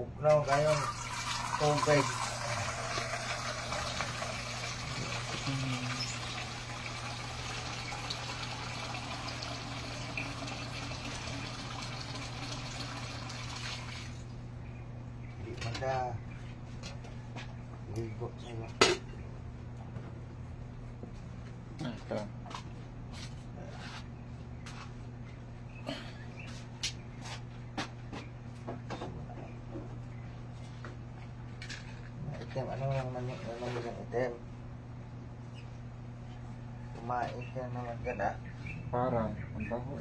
Bukraw kayong tubig. Di maka ligo sila. Ito. Item, ano naman yung item? Kumain ka naman ka na. Parang, ang baho.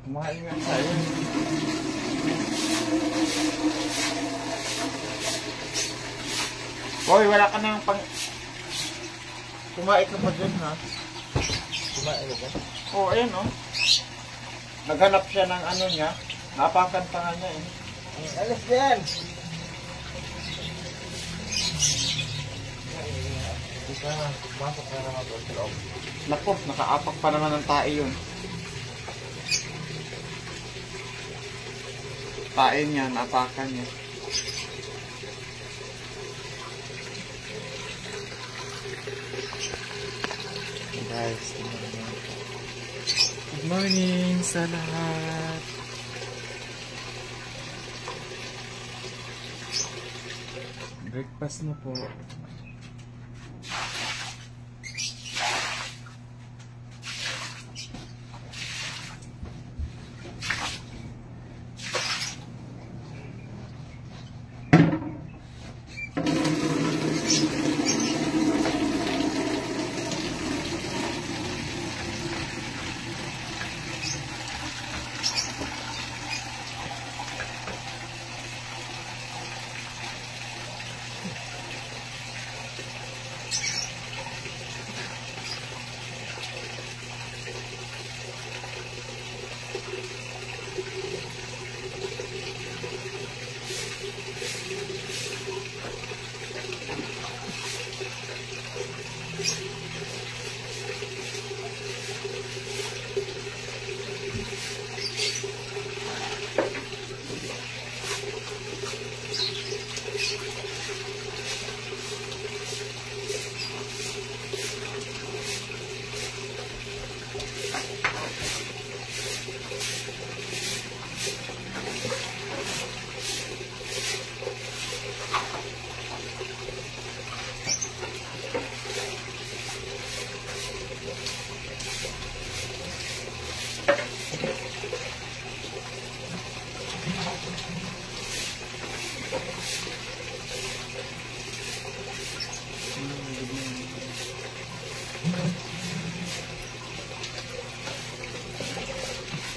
Kumain nga tayo. Hoy, wala ka nang pang... Kumain ka pa dyan, ha? Kumain ka? Oo, ayan, oh. Naghanap siya ng ano niya. Napakan pa nga niya, eh. Alis yan! Hindi ka na, pumasok ka naman doon sa loob. Naku, nakaapak pa naman ng tae yun. Tae niya, napakan niya. Guys, good morning sa lahat. Breakfast na po.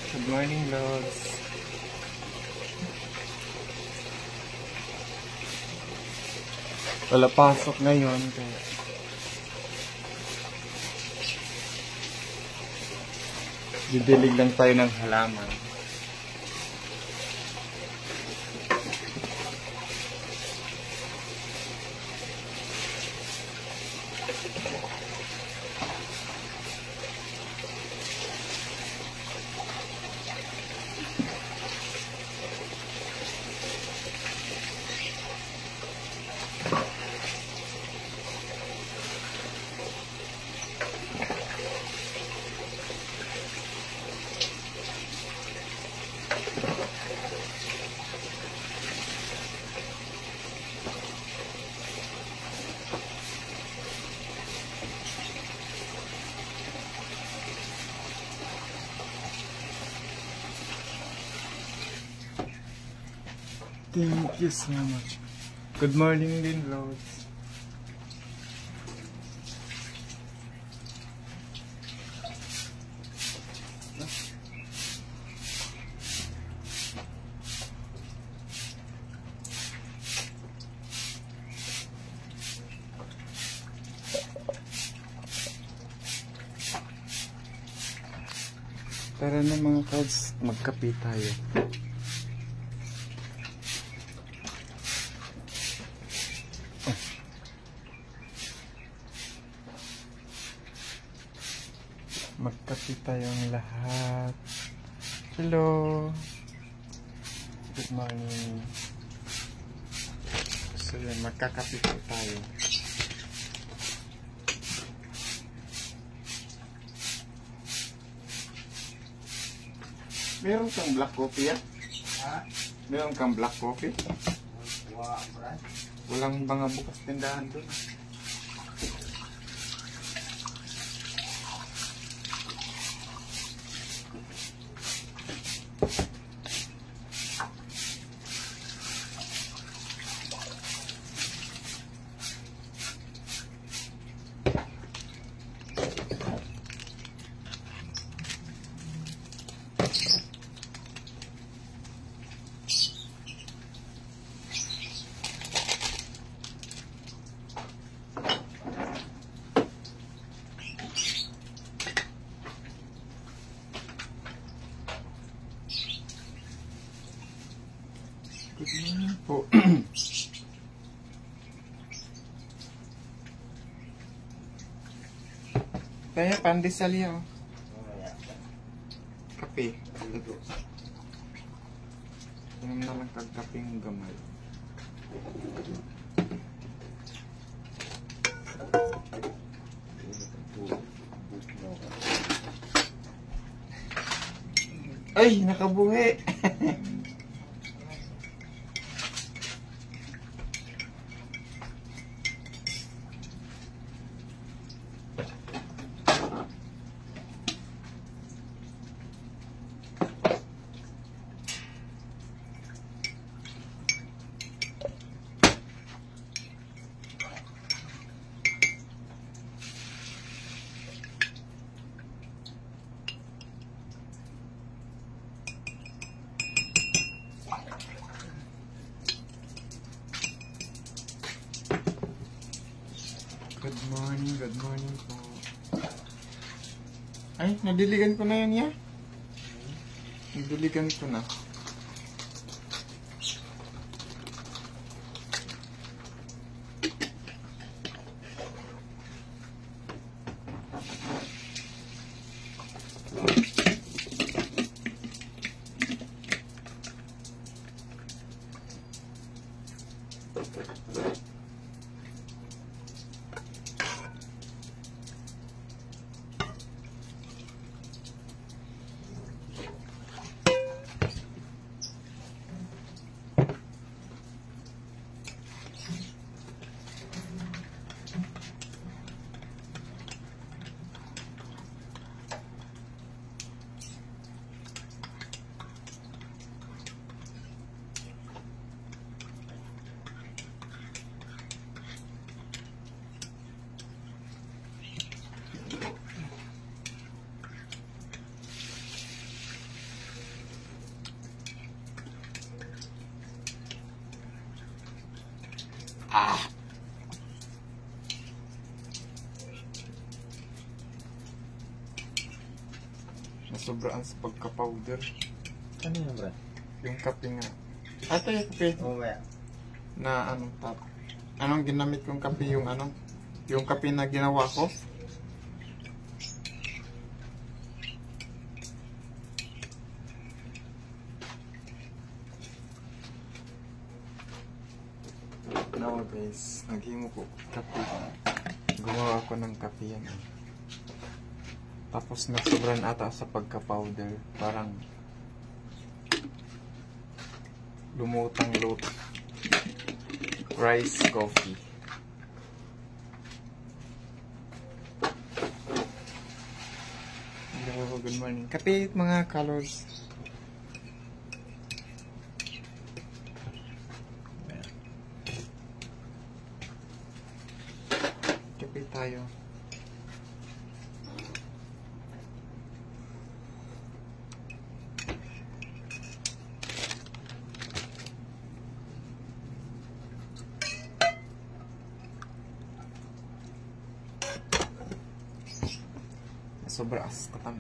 Good morning, Lods. Wala pasok ngayon kaya didilig lang tayo ng halaman. Thank you so much. Good morning din, Lods. Tara na mga Lods, magkape tayo. Kape tayong lahat. Hello. Good morning. So yun, magkakape po tayo. Meron kang black coffee yan? Ha? Meron kang black coffee? Wala, brad. Walang mga bukas tindahan doon. Good morning po. Kaya pandesal yan. Mamaya. Kape. Inom na lang kagkaping gamay. Ay, nakabuhi. Good morning po. Ay, nadiligan ko na yan, ya. Nadiligan ko na. Nasobraan sa pagka-powder. Ano yun, brad? Yung kape nga. Ito yung kape. Mamaya. Na anong tap. Anong ginamit kong kape? Yung ano? Yung kape na ginawa ko? No guys, naghimo ko kape. Gumawa ako ng kape yan. Tapos nasobran ata sa pagka-powder. Parang lumutang-lutang. Rice coffee. Hello, good morning. Kape mga colors. Kape tayo. Sobra as katam.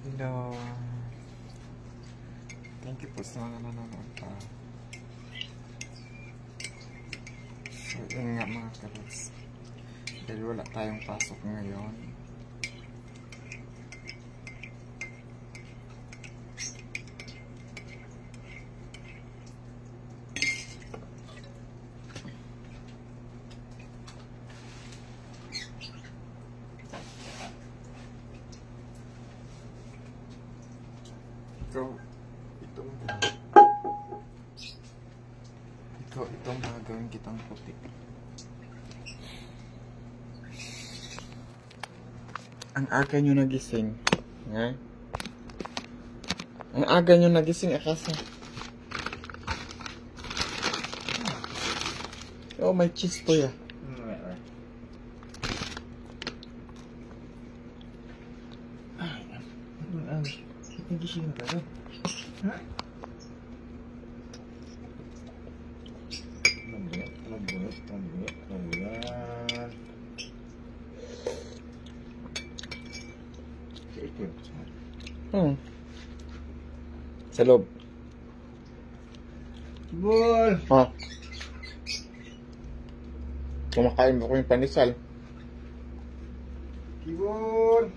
Hello. Thank you po sa mga nanonood pa. So, yun nga mga kalas. Dahil wala tayong pasok ngayon. Itong gagawin kitang puti. Ang aga nyo nagising. Ha? Ang aga nyo nagising, akasa. Oh, may cheese po ya. Nagising na tayo. Ha? Nabulat. Sa loob. Bol! Ha? Kumakain mo ko yung panisal. Kibol!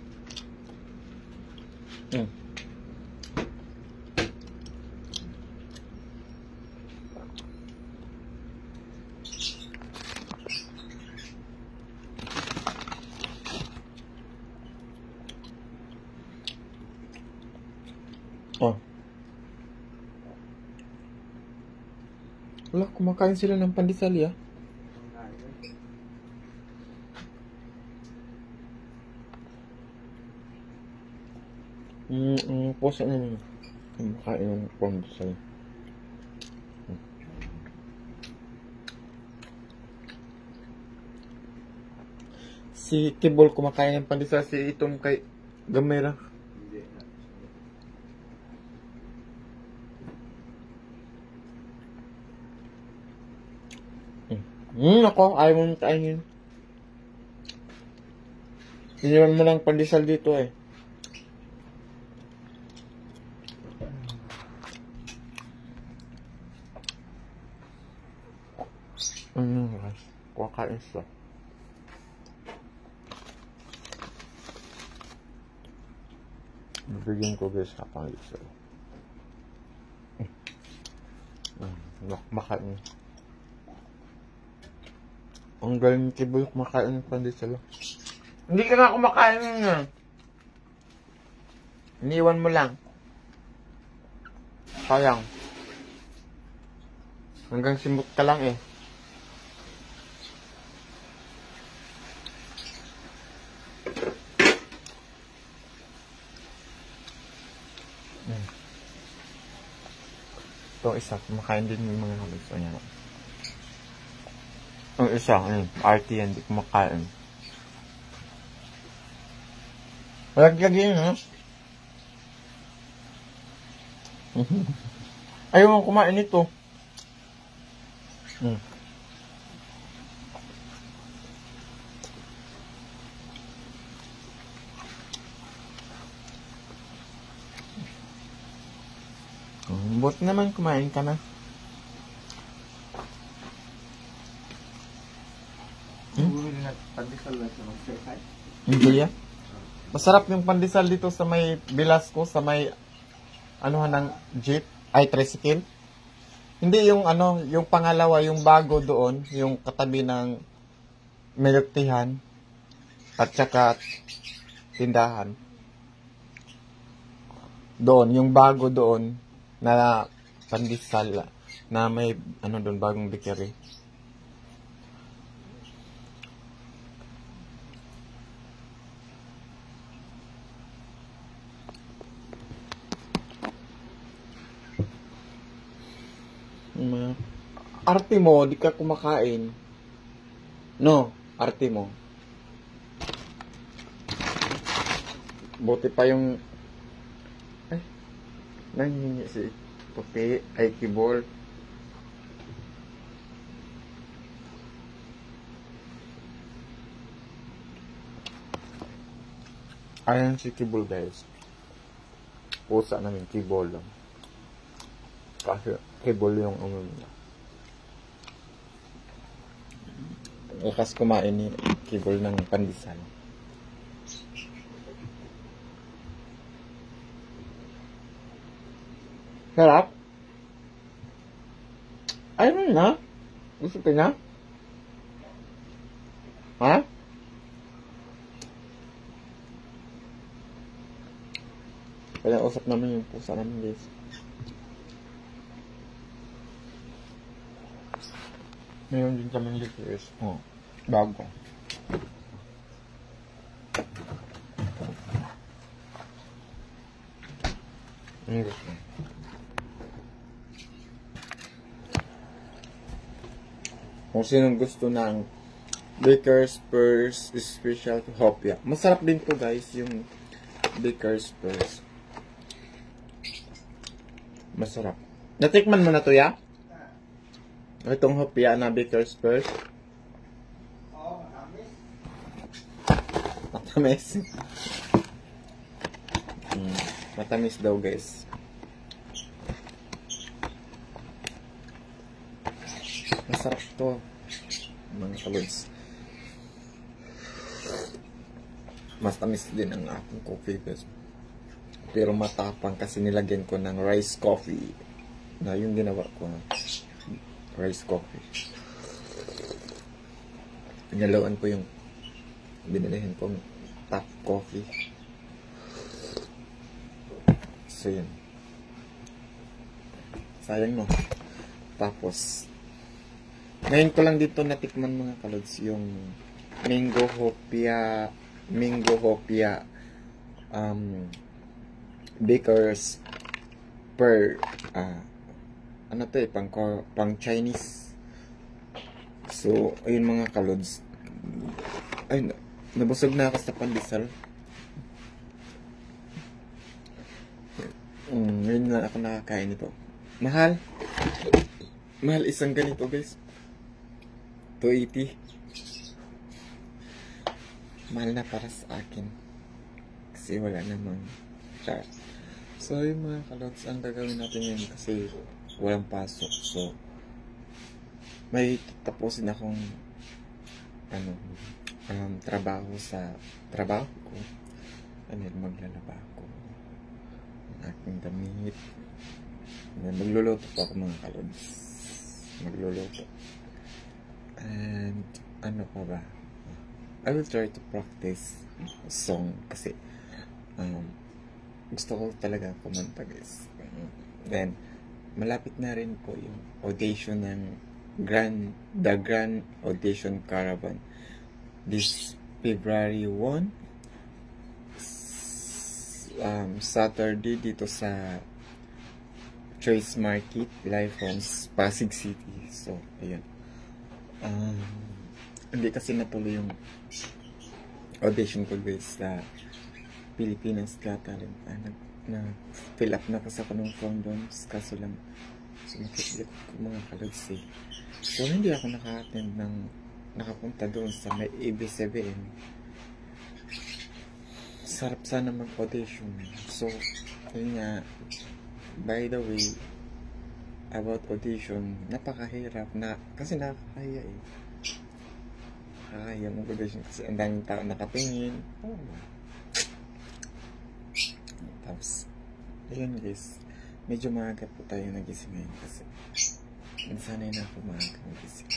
Oh. Wala, kumakain sila ng pandesal ya. Pusa naman. Kumakain ng pandesal. Si Kibol kumakain ng pandesal, si Itom kay Gamera. Ako, ayaw mo kainin. Iniwan mo lang pandesal dito eh. Guys, kumakain siya. Bibigyan ko guys sa pandesal. Makain. Ang galing ni Kibol kumakain ng pandesal. Hindi ka nga kumakain nga. Iniwan mo lang. Sayang. Hanggang simot ka lang eh. Itong isa, kumakain din yung mga halos. Ayan. Ang isa, RT yan, hindi kumakain. Lagyan ha? Ayaw mo kumain ito. Buti naman kumain ka na. Siguro na pandesal na sa mag-certified. Hindi yan. Masarap yung pandesal dito sa may Velasco, sa may anuhan ng jeep, ay tricycle. Hindi yung ano, yung pangalawa, yung bago doon, yung katabi ng milk teahan at saka tindahan. Doon, yung bago doon na pandesal na may ano doon, bagong bakery. Arte mo, di ka kumakain. No, arte mo. Buti pa yung... Ay, nangingi si Puti, ay Kibol. Ayan si Kibol guys. Pusa namin, Kibol lang. Kasi Kibol yung niya. Lakas kumain ni Kibol ng pandesal. Sarap? Ayun na. Gusto ka na? Ha? Kaya usap naman yung pusa namin guys. Meron din kaming liquors. Oh, bago. Ang gusto. Kung sinong gusto ng Baker's Pearls Special Hopia. Masarap din to guys, yung Baker's Pearls. Masarap. Natikman mo na to, ya? Itong Hopia na Baker's Pearls. Oo, matamis. Matamis. Matamis daw guys. Masarap to, mga kalods. Mas tamis din ang aking coffee guys. Pero matapang kasi nilagyan ko ng rice coffee. Na yung ginawa ko na rice coffee. Pinalawan ko yung binilihin kong top coffee. So yun. Sayang no. Tapos ngayon ko lang dito natikman mga kalods yung Mango Hopia Baker's Pearl. Ano to eh, pang Chinese. So ayun mga kalods. Ay, nabusog na ako sa pandesal. Ngayon lang ako nakakain ito. Mahal isang ganito guys. 280. Mahal na para sa akin. Kasi wala namang char. So yung mga kalods, ang gagawin natin yun kasi walang pasok. So may tapusin akong trabaho ko. Maglalaba ako ng aking damit. Magluluto po ako mga kalods. Magluluto. And ano pa ba? I will try to practice song kasi gusto ko talaga kumanta guys. Then malapit na rin po yung audition ng The Grand Audition Caravan this February 1 Saturday dito sa Choice Market live from Pasig City. So ayun. Hindi kasi natuloy yung audition ko guys sa Pilipinas Got Talent. Fill up na kasi ako ng form doon, kaso lang sumakit ko mga kalods eh. So hindi ako nakapunta doon sa may ABS-CBN. Sarap sana mag-audition. So yun nga, by the way, about audition, napakahirap kasi nakakahiya eh. Nakakahiya mag-audition kasi ang daming tao nakatingin. Tapos ayun guys, medyo maaga po tayo nagising ngayon kasi sanay na ako maaga nagising.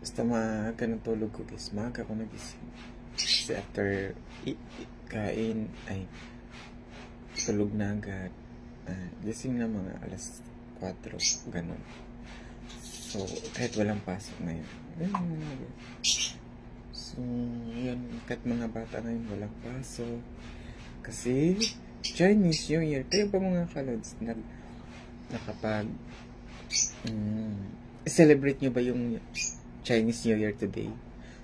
Basta maaga ng tulog ko guys, maaga ako nagising kasi after kain ay tulog na agad. Gising na mga alas 4, ganun. So, kahit walang pasok ngayon. So, yun. Kahit mga bata ngayon walang pasok. Kasi, Chinese New Year. Kayo ba mga kalods, nakapag celebrate nyo ba yung Chinese New Year today?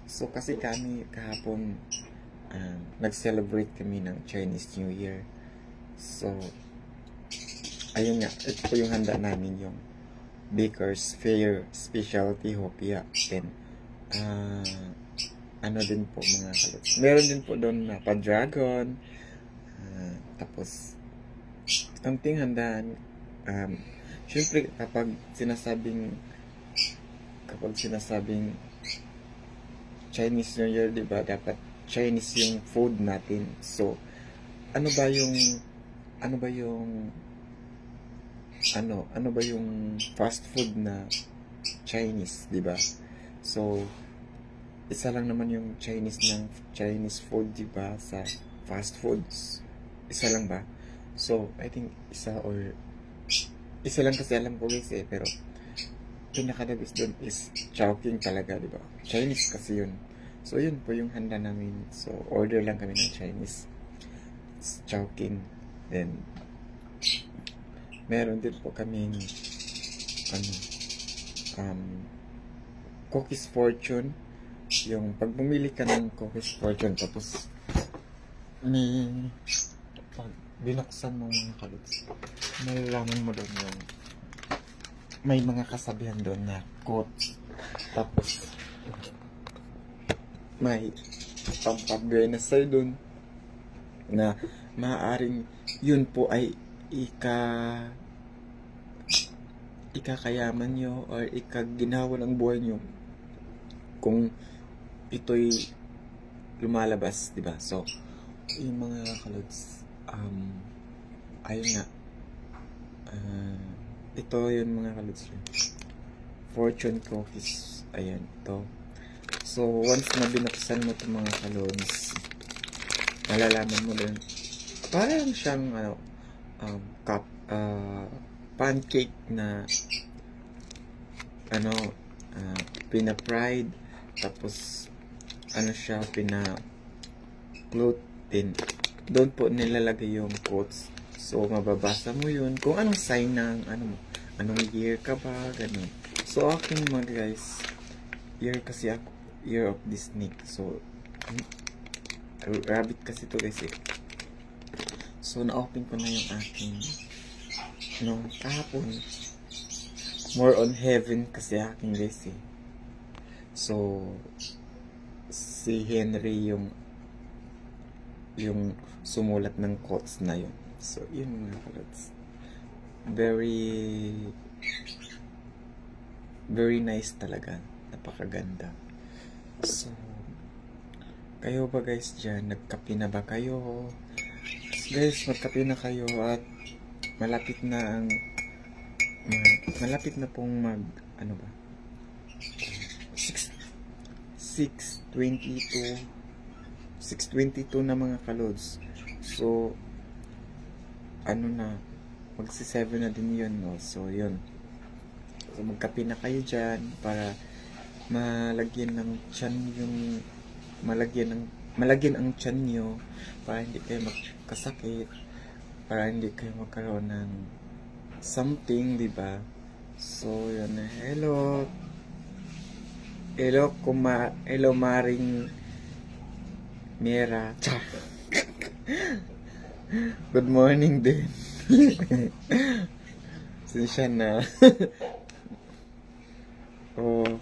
So, kasi kami kahapon, nag-celebrate kami ng Chinese New Year. So, ayun nga, ito po yung handa namin, yung Baker's Fair Specialty Hopia. Then, ano din po mga kalods. Meron din po doon na pa-dragon. Tapos, kamting handaan. Siyempre, kapag sinasabing Chinese New Year, diba, dapat Chinese yung food natin. So, ano ba yung fast food na Chinese, di ba? So, isa lang naman yung Chinese food, di ba, sa fast foods. Isa lang ba? So, I think isa lang kasi alam ko guys eh, pero pinaka-the best doon is Chowking talaga, di ba? Chinese kasi yun. So, yun po yung handa namin. So, order lang kami ng Chinese. Chowking. Then, meron din po kaming Cookies Fortune. Yung pag bumili ka ng Cookies Fortune, tapos pag binuksan mo mga kalods, nalalaman mo doon yung may mga kasabihan doon na quotes. Tapos may pampabuenas sa'yo doon na maaaring yun po ay ikakayaman nyo or ikaginawa ng buhay nyo kung ito'y lumalabas, di ba? So, yung mga kalods, ayun nga, ito yun mga kalods, fortune cookies, ayan, ito. So, once na binuksan mo ito mga kalods, malalaman mo din, parang siyang, pancake na, pina-fried, tapos, siya, pina-gluten. Doon po nilalagay yung quotes. So, mababasa mo yun. Kung anong sign ng, anong year ka ba, ganun. So, akin mga guys, year kasi ako, year of the snake. So, rabbit kasi to guys eh. So, na-open ko na yung aking, kahapon. More on heaven kasi aking guys eh. So, si Henry yung sumulat ng quotes na yun. So, yun mga kalods. Very nice talaga. Napakaganda. So, kayo ba guys dyan? Nagkape na ba kayo? Guys, magkape na kayo at malapit na pong 6:22 na mga kalods. So, magsi-7 na din yun, no? So, yun. So, magkape na kayo dyan para malagyan ang tiyan nyo para hindi kayo magkasakit, para hindi kayo magkaroon ng something, diba? So, yun. Hello Maring Mira. Good morning din. Sinsya na. Oh.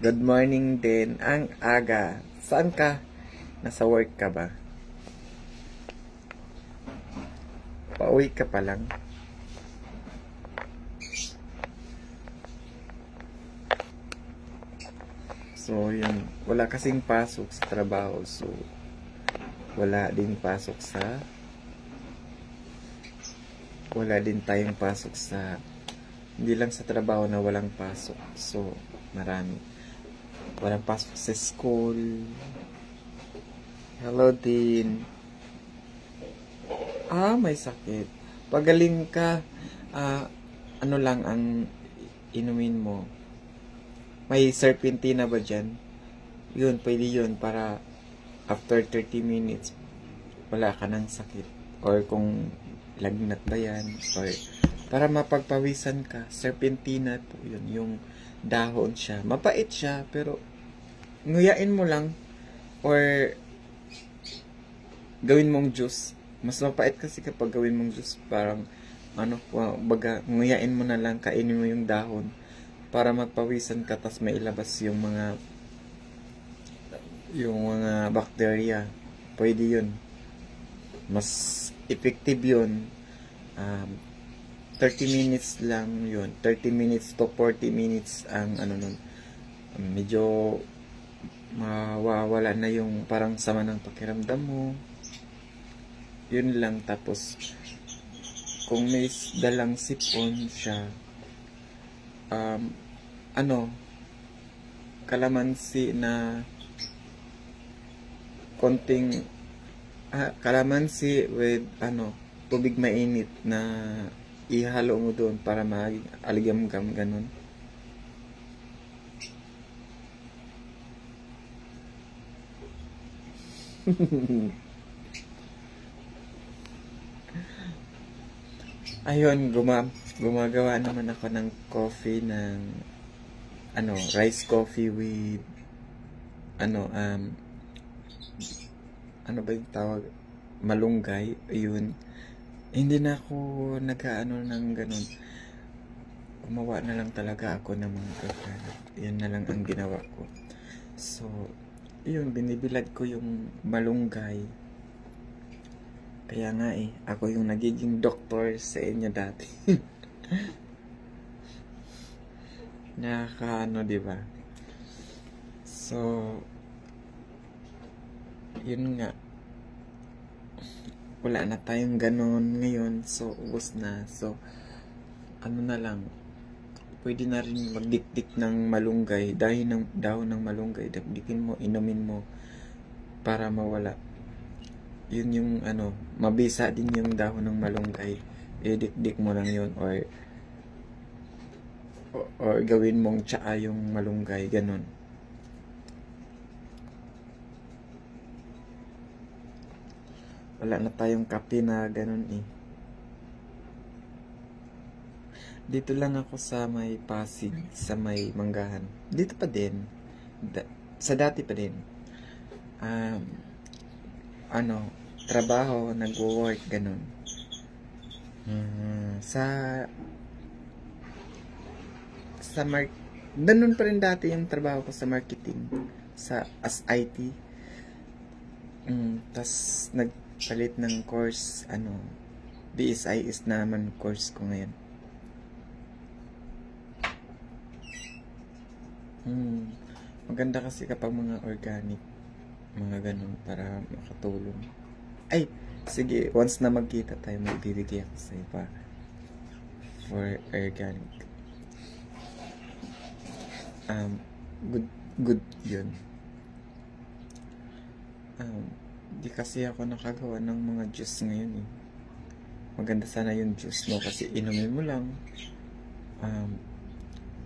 Good morning din. Ang aga. Saan ka? Nasa work ka ba? Pauwi ka pa lang. So, yun. Wala kasing pasok sa trabaho. So, wala din tayong pasok sa hindi lang sa trabaho na walang pasok. So, marami. Walang pasok sa school. Hello din. May sakit. Pagaling ka, ano lang ang inumin mo? May serpentina ba dyan? Yun, pwede yun para after 30 minutes wala ka ng sakit. Or kung lagnat ba yan, or para mapagpawisan ka, serpentina po yun, yung dahon siya. Mapait siya, pero nguyain mo lang or gawin mong juice. Mas mapait kasi kapag gawin mong juice, parang baga, nguyain mo na lang, kainin mo yung dahon para magpawisan ka, tas may ilabas yung mga bacteria. Pwede yun. Mas effective yun. 30 minutes lang yun. 30 minutes to 40 minutes ang nun. Medyo mawawala na yung parang sama ng pakiramdam mo. Yun lang. Tapos kung may dalang sipon siya, kalamansi na konting kalamansi with tubig mainit na ihalo mo doon para maaligam-gam ganun. Ayun, gumagawa naman ako ng coffee ng rice coffee with ano ba yung tawag? Malunggay. Ayun. Hindi na ako nag-ano ng ganun. Gumawa na lang talaga ako ng mga gagana. Yun na lang ang ginawa ko. So, yun, binibilad ko yung malunggay. Kaya nga ako yung nagiging doktor sa inyo dati. Nakakaano, diba? So, yun nga. Wala na tayong ganon ngayon. So, ubos na. So, ano na lang. Pwede na rin magdikdik ng malunggay. Dahil dahon ng malunggay. Dikdikin mo, inumin mo. Para mawala. Yun yung mabisa din yung dahon ng malunggay. Idikdik mo lang yun. Or gawin mong tsaa yung malunggay. Ganon. Wala na tayong kape na ganun Dito lang ako sa may Pasig, sa may Manggahan. Dito pa din. Sa dati pa din. Trabaho, nag-work, ganun. Ganun pa rin dati yung trabaho ko sa marketing. As IT. Tas nagpalit ng course, BSIS naman course ko ngayon. Maganda kasi kapag mga organic, mga ganun, para makatulong. Ay, sige, once na magkita tayo, magbibigay ako sa iba for organic. Good yun. Di kasi ako nakagawa ng mga juice ngayon Maganda sana yung juice mo kasi inumin mo lang.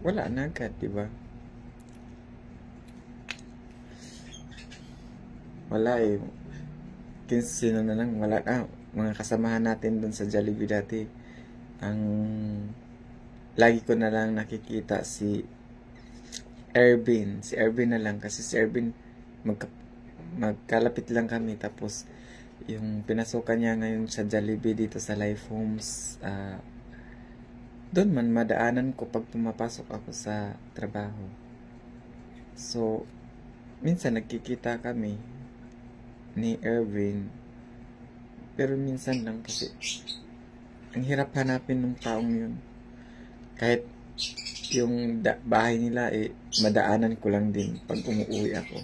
Wala na agad, diba? Wala sino na lang, wala mga kasamahan natin dun sa Jollibee dati. Lagi ko na lang nakikita si Ervin na lang, kasi si Ervin magkalapit lang kami, tapos yung pinasukan niya ngayon sa Jollibee dito sa Life Homes, doon man madaanan ko pag pumapasok ako sa trabaho. So minsan nagkikita kami ni Ervin, pero minsan lang kasi ang hirap hanapin ng taong yun. Kahit yung bahay nila madaanan ko lang din pag umuwi ako.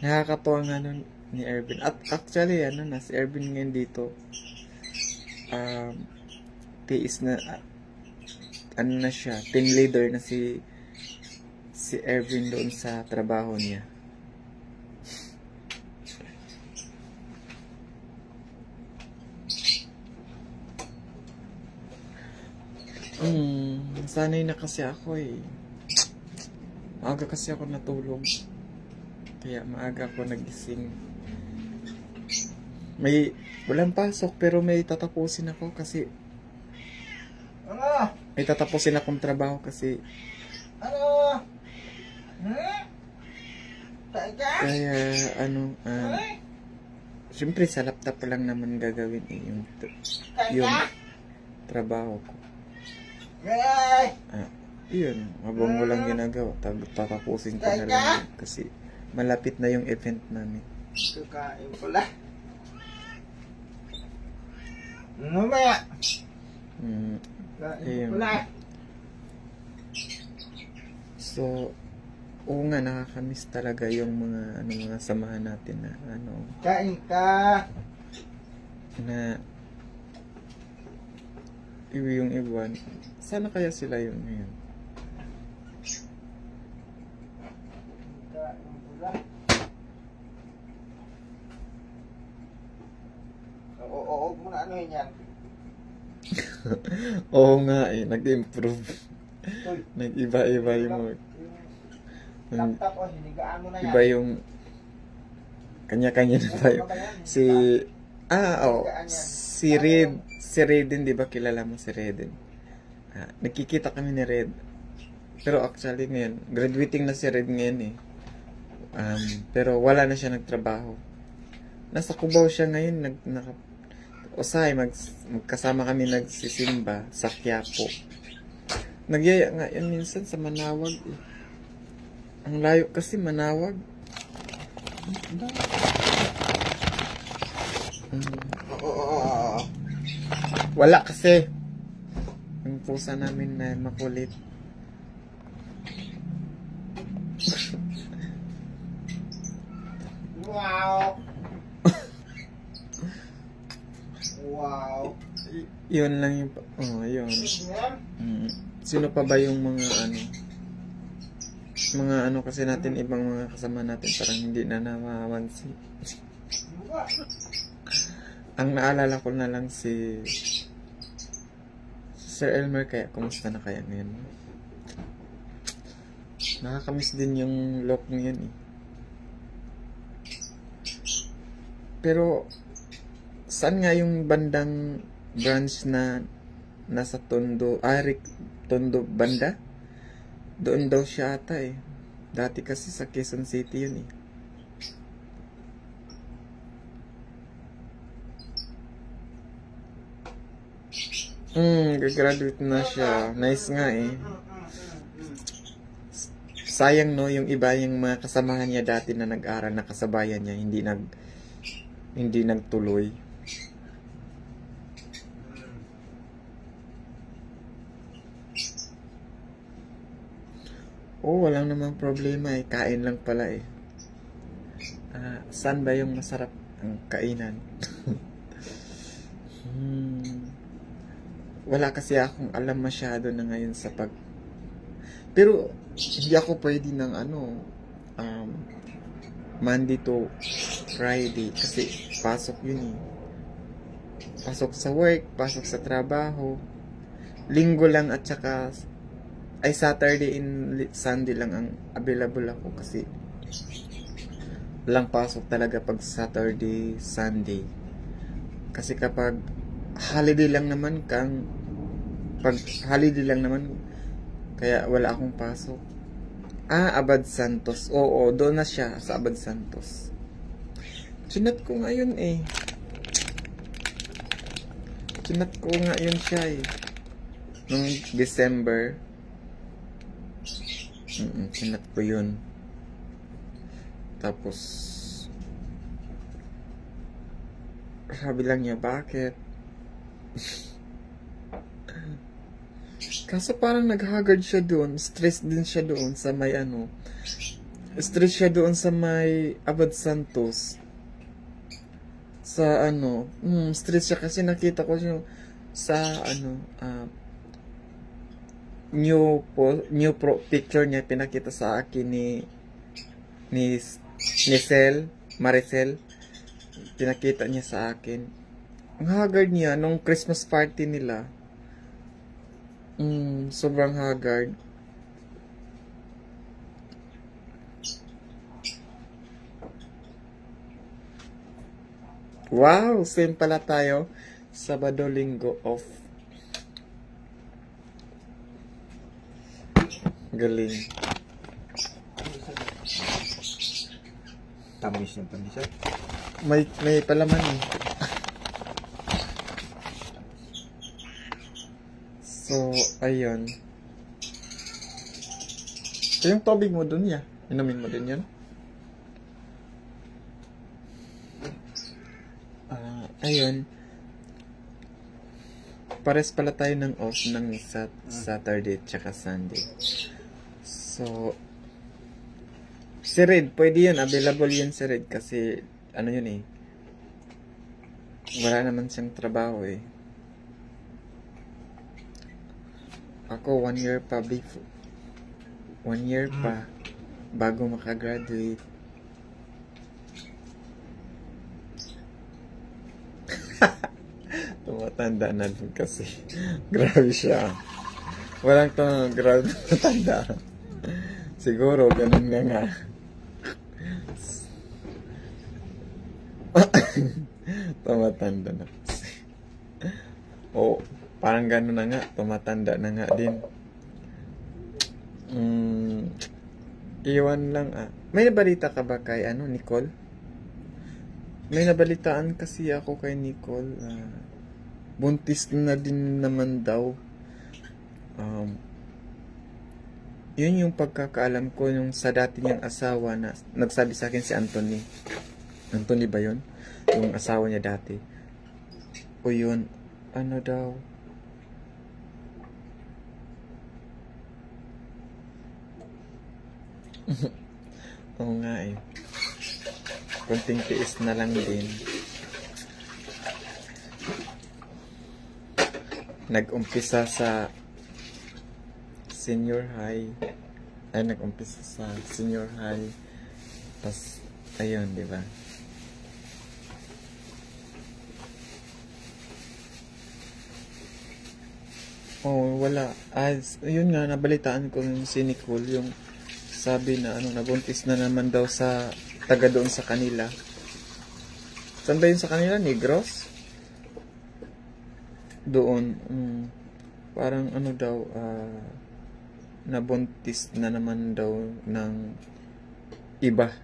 Nakakatuwa nga nun ni Ervin. At actually si Ervin ngayon dito, TS na na siya, team leader na si Ervin doon sa trabaho niya. Sanay na kasi ako Maaga kasi ako natulog. Kaya maaga ako nagising. Walang pasok pero may tatapusin ako kasi may tatapusin akong trabaho kasi kaya siyempre sa laptop lang naman gagawin yung trabaho ko. Yun, habang walang ginagawa, tatapusin ko na lang kasi malapit na yung event namin. Kakain pala. Mamaya. Kain pala. So, oo nga, nakakamiss talaga yung mga samahan natin na Kain ka. Na yung iwan. Sana kaya sila yun ngayon. Oo, muna yan. Oo nga nag-improve. Nag-iba-iba yung Tap-tap o, hinigaan mo na yan. Iba yung kanya-kanya na tayo. Si si Red, si Redin, di ba kilala mo si Redin? Nagkikita kami ni Red. Pero actually ngayon, graduating na si Red ngayon eh. Pero wala na siya nagtrabaho. Nasa Cubao siya ngayon, magkasama kami nagsisimba sa Quiapo. Nagyaya nga yan minsan sa Manawag eh. Ang layo kasi Manawag. Wala kasi. Yung pusa namin na makulit. Wow! Wow! Yun lang yung... yun. Sino pa ba yung mga ano kasi natin, ibang mga kasama natin parang hindi na namamansin. Ang naalala ko na lang si Sir Elmer, kaya kumusta na kaya ngayon? Nakakamiss din yung look niyan eh. Pero saan nga yung bandang branch na nasa Tondo, Tondo banda? Doon daw siya ata eh. Dati kasi sa Quezon City yun eh. Gagraduate na siya. Nice nga eh. Sayang no, yung iba yung mga kasamahan niya dati na nag-aral na kasabayan niya, hindi nagtuloy. Walang namang problema eh. Kain lang pala eh. Saan ba yung masarap ang kainan? Wala kasi akong alam masyado na ngayon sa pero hindi ako pwede ng Monday to Friday kasi pasok yun eh. Pasok sa work, pasok sa trabaho. Linggo lang at saka Saturday and Sunday lang ang available ako kasi walang pasok talaga pag Saturday, Sunday. Kasi kapag holiday lang naman kaya wala akong pasok. Abad Santos. Oo, doon na siya sa Abad Santos. Chinat ko nga yun eh. Chinat ko nga yun siya eh. Nung December. Chinat ko yun. Tapos sabi lang niya, bakit? Kaso parang nag-haggard siya doon. Stress din siya doon sa may stress siya doon sa may Abad Santos. Sa stress siya kasi nakita ko siya sa new picture niya pinakita sa akin ni Maricel. Pinakita niya sa akin. Ang haggard niya nung Christmas party nila. Sobrang haggard. Wow! Same pala tayo. Sabado, Linggo off. Galing. Tamis ng pandesal. May palaman eh. So, ayun. So, yung tubig mo dun ya. Inumin mo din yun. Ayun. Pares pala tayo ng off ng Saturday tsaka Sunday. So, si Red, pwede yun. Available yun si Red kasi, yun eh. Wala naman siyang trabaho eh. Ako, 1 year pa. 1 year pa. Bago makagraduate. Tumatanda na din kasi. Grabe siya. Walang to grabe matanda. Siguro, ganun nga. Tumatanda na. Oo, parang ganun na nga. Tumatanda na nga din. Iwan lang May nabalita ka ba kay Nicole? May nabalitaan kasi ako kay Nicole. Buntis na din naman daw. Yun yung pagkakaalam ko yung sa dati niyang asawa na nagsabi sa akin si Anthony. Anthony ba yun? Yung asawa niya dati. O yun, ano daw? Oo nga eh. Kunting tiis na lang din. Nag-umpisa sa senior high. Ay, nag-umpisa sa senior high. Tapos, ayun, di ba? Oh, wala. Yun nga, nabalitaan ko yung si Nicole, yung sabi na nabuntis na naman daw sa taga doon sa kanila. Saan ba yun sa kanila? Negros? Doon. Parang daw, nabuntis na naman daw ng iba.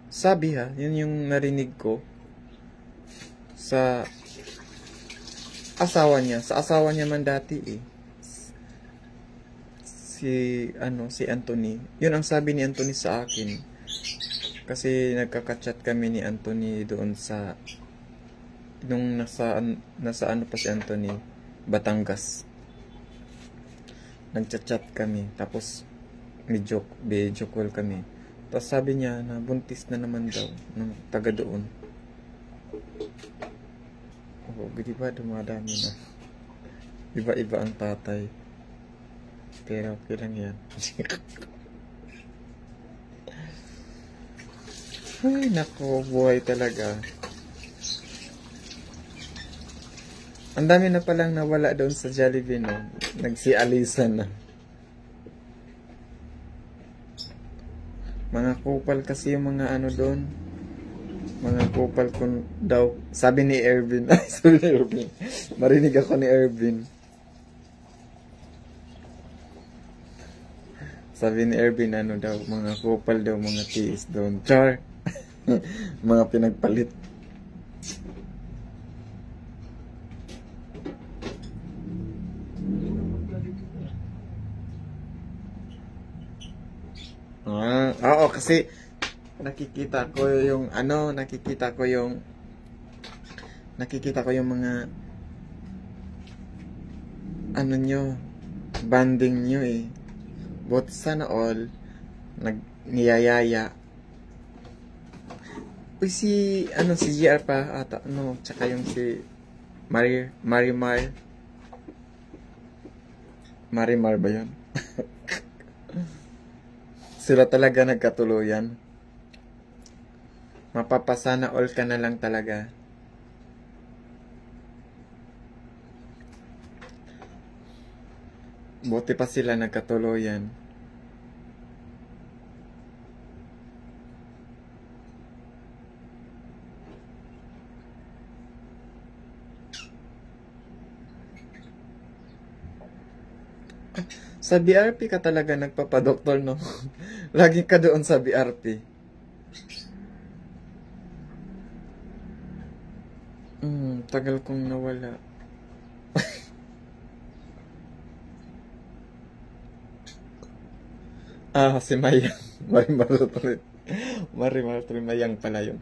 Sabi yun yung narinig ko sa asawa niya. Sa asawa niya man dati si Anthony. Yun ang sabi ni Anthony sa akin. Kasi nagkaka-chat kami ni Anthony doon sa nung nasa pa si Anthony, Batangas. Nagchat-chat kami. Tapos video call kami. Tapos sabi niya na buntis na naman daw ng taga doon. Oh, di ba dumadami na. Iba-iba ang tatay. Pero okay lang yan. Ay, nako, buhay talaga. Ang dami na palang nawala doon sa Jollibee, no? Nagsialisan na. Mga kupal kasi yung mga doon. Mga kupal kung daw. Sabi ni Ervin. Ay, sabi ni Ervin. Marinig ako ni Ervin. Sabi ni Ervin, daw, mga kupal daw, mga tiis doon. Char! Mga pinagpalit. Oo, kasi nakikita ko yung nakikita ko yung mga nyo, banding nyo but sana all niyayaya. Uy, si GR pa ata, tsaka yung si Marimar ba yun? Sila talaga nagkatuluyan. Mapapasana all ka na lang talaga. Buti pa sila nagkatuluyan. Sa BRP ka talaga nagpapadoktor, no? Lagi ka doon sa BRP. Tagal kong nawala. Si Mayang. Marimar Mayang pala yun.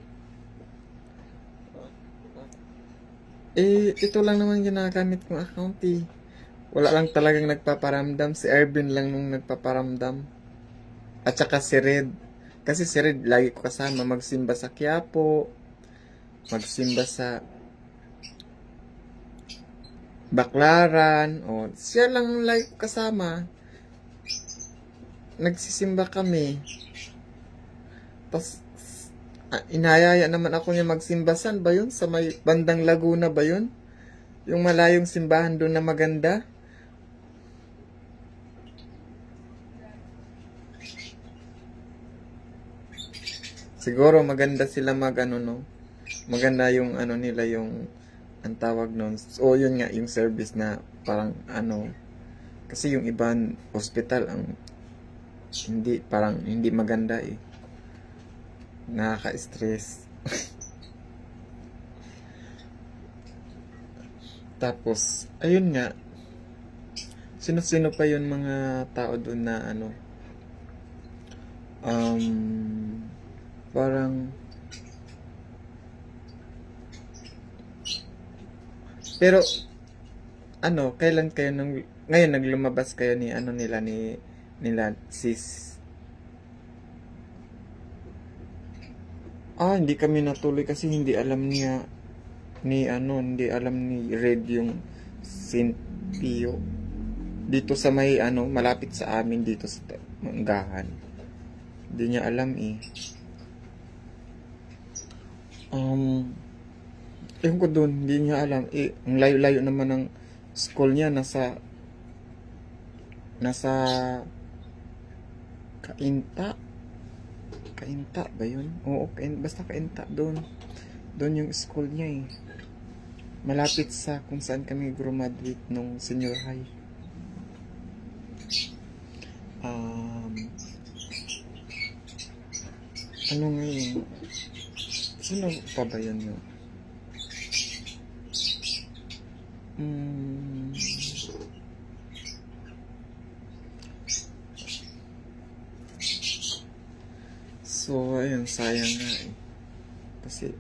Ito lang naman ginagamit kong account Wala lang talagang nagpaparamdam. Si Ervin lang nung nagpaparamdam. At saka si Red. Kasi si Red lagi ko kasama. Magsimba sa Quiapo. Magsimba sa Baclaran. Siya lang lagi ko kasama. Nagsisimba kami. Tapos inayaya naman ako niya magsimba. Saan ba yun? Sa may bandang Laguna ba yun? Yung malayong simbahan doon na maganda. Siguro maganda sila mag ano, no? Maganda yung ano nila, yung ang tawag nun. O yun nga, yung service na parang ano. Kasi yung ibang hospital, ang hindi, parang hindi maganda eh. Nakaka-stress. Tapos, ayun nga. Sino-sino pa yun mga tao doon na ano. Parang pero ano, kailan kayo ngayon naglumabas kayo ni ano nila nila sis. Hindi kami natuloy kasi hindi alam niya hindi alam ni Red yung Saint Pio. Dito sa may ano, malapit sa amin dito sa Manggahan. Hindi niya alam eh. Ewan ko doon, hindi niya alam. Ang layo-layo naman ng school niya, nasa Kainta ba yun? Oo, basta Kainta doon. Doon yung school niya eh. Malapit sa kung saan kami graduate nung senior high. Ano nga yun? Sino pa ba yun yun? So, ayun, sayang nga eh. Kasi,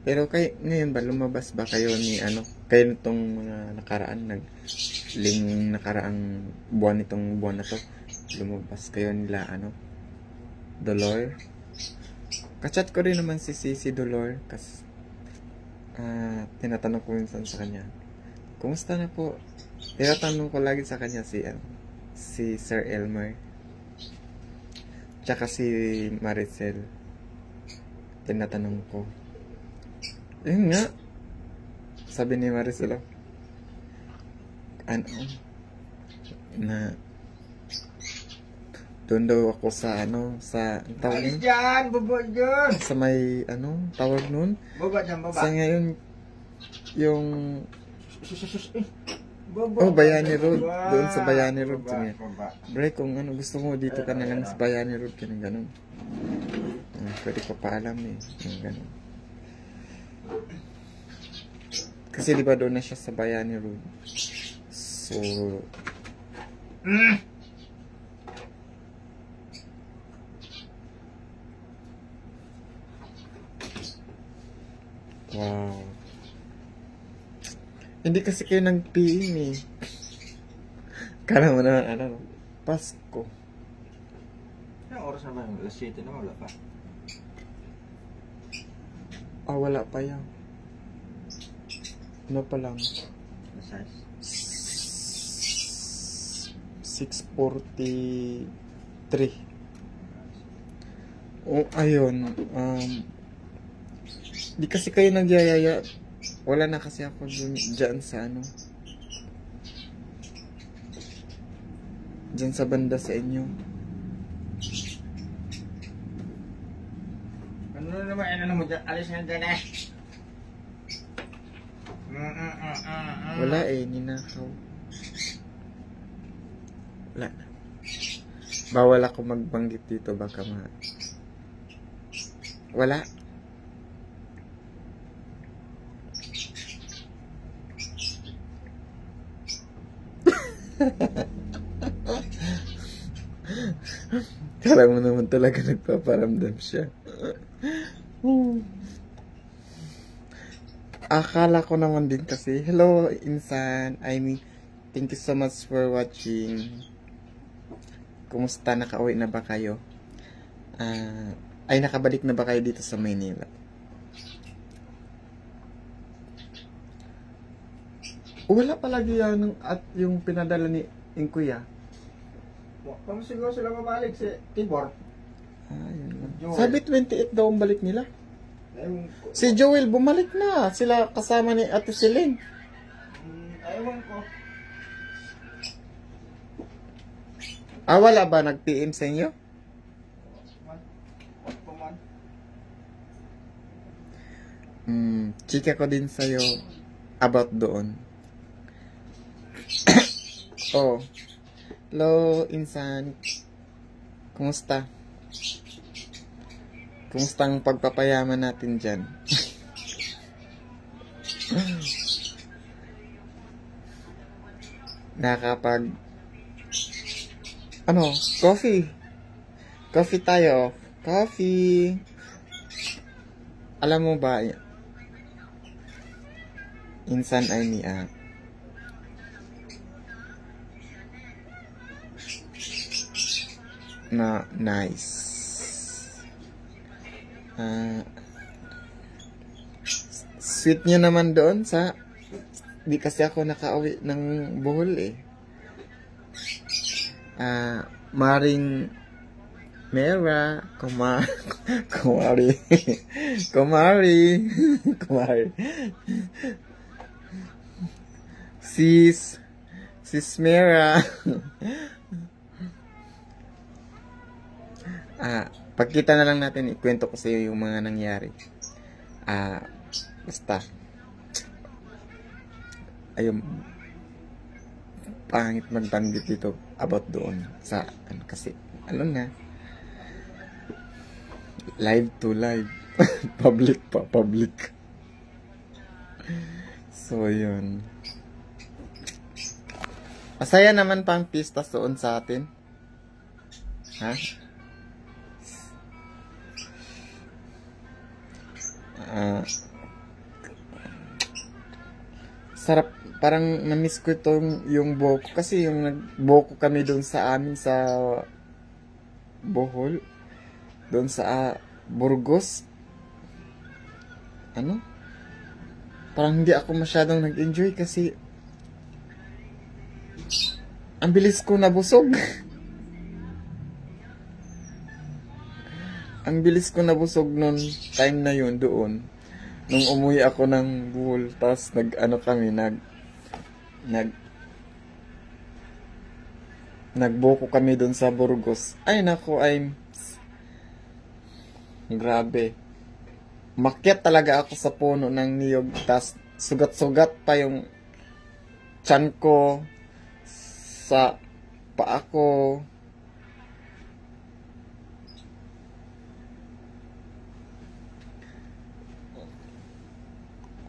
pero ngayon ba, lumabas ba kayo ni ano? Kayo nitong mga nakaraan, nakaraang buwan nitong buwan na to, lumabas kayo nila ano? Dolor? Kachat ko rin naman si Dolor kasi tinatanong ko minsan sa kanya, kumusta na po? Tinatanong ko lagi sa kanya si Sir Elmer tsaka si Maricel. Tinatanong ko, yun nga, sabi ni Maricel ano na doon daw ako sa ano, sa tawag nun? Dyan, baba dyan. Sa may ano, tawag nun? Baba dyan, baba. Sa ngayon, yung Baba. Bayani Road. Doon sa Bayani Road. Baba. Bre, kung ano, gusto mo dito ka na lang sa Bayani Road, ganun ganun. Pwede ko paalam eh, yung ganun. Kasi di ba doon na siya sa Bayani Road. So, wow. Hindi kasi kayo nag-PM eh. Kala mo naman, ano, Pasko. Anong oras naman? Alas 7 na, wala pa. Wala pa yan. Ano pa lang? Alas 6:43. Ayun. Di kasi kayo nagyayaya. Wala na kasi ako dyan sa ano. Dyan sa banda sa inyo. Ano naman mo dyan? Alis na dyan eh. Wala eh, ninakaw. Wala na. Bawal ako magbanggit dito, baka wala. Kala mo naman talaga nagpaparamdam siya. Akala ko naman din kasi. Hello, Insan. Thank you so much for watching. Kumusta? Nakauwi na ba kayo? Nakabalik na ba kayo dito sa Maynila? Wala palagi yan at yung pinadala ni Inkuya. Kung siguro sila mabalik si Tibor. Yun lang. Joel. Sabi 28 daw ang balik nila. Si Joel bumalik na. Sila kasama ni Ate Celine. Ewan ko. Wala ba nag-PM sa inyo? chika ko din sa'yo about doon. Oh. Hello, Insan. Kumusta? Kumusta ang pagpapayaman natin dyan? Nakapag... Ano? Coffee. Coffee tayo. Coffee. Alam mo ba, Insan ay niya. Na nice. Sweet niya naman doon sa di kasi ako nakauwi ng Bohol eh. Maring Mera, kumari. Sis Mera. Pagkita na lang natin, ikwento ko sa iyo yung mga nangyari. Basta. Ayun. Pangit magbanggit dito about doon sa kasi ano na. Live to live. Public. So, yun. Masaya naman pang pista doon sa atin. Ha? Sarap. Parang na-miss ko yung buhok. Kasi yung nag-buhok kami doon sa amin sa Bohol. Doon sa Burgos. Ano? Parang hindi ako masyadong nag-enjoy kasi ang bilis ko nabusog. Ang bilis ko nabusog noon time na yun doon. Nung umuwi ako ng Bohol, tapos nagboko kami doon sa Burgos. Ay nako, grabe. Makyat talaga ako sa puno ng niyog, tas sugat-sugat pa yung tiyan ko sa paa ko.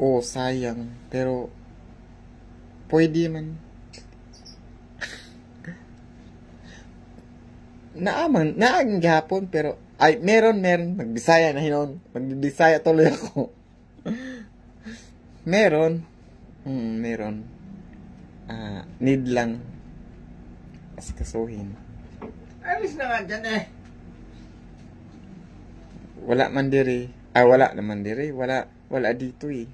Oh, sayang. Pero pwede man. Naang gihapon pero meron magbisaya na hinon. Magbisaya tuloy ako. Meron. Need lang asikasuhin. Alis na nga dyan eh. Wala man diri. Wala naman diri. Wala dito eh.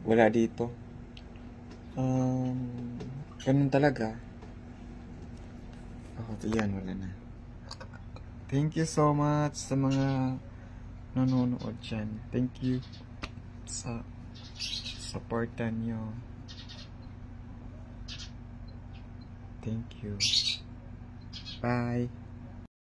Wala dito. Ganun talaga. Yan, wala na. Thank you so much sa mga nanonood dyan. Thank you sa supportan nyo. Thank you. Bye.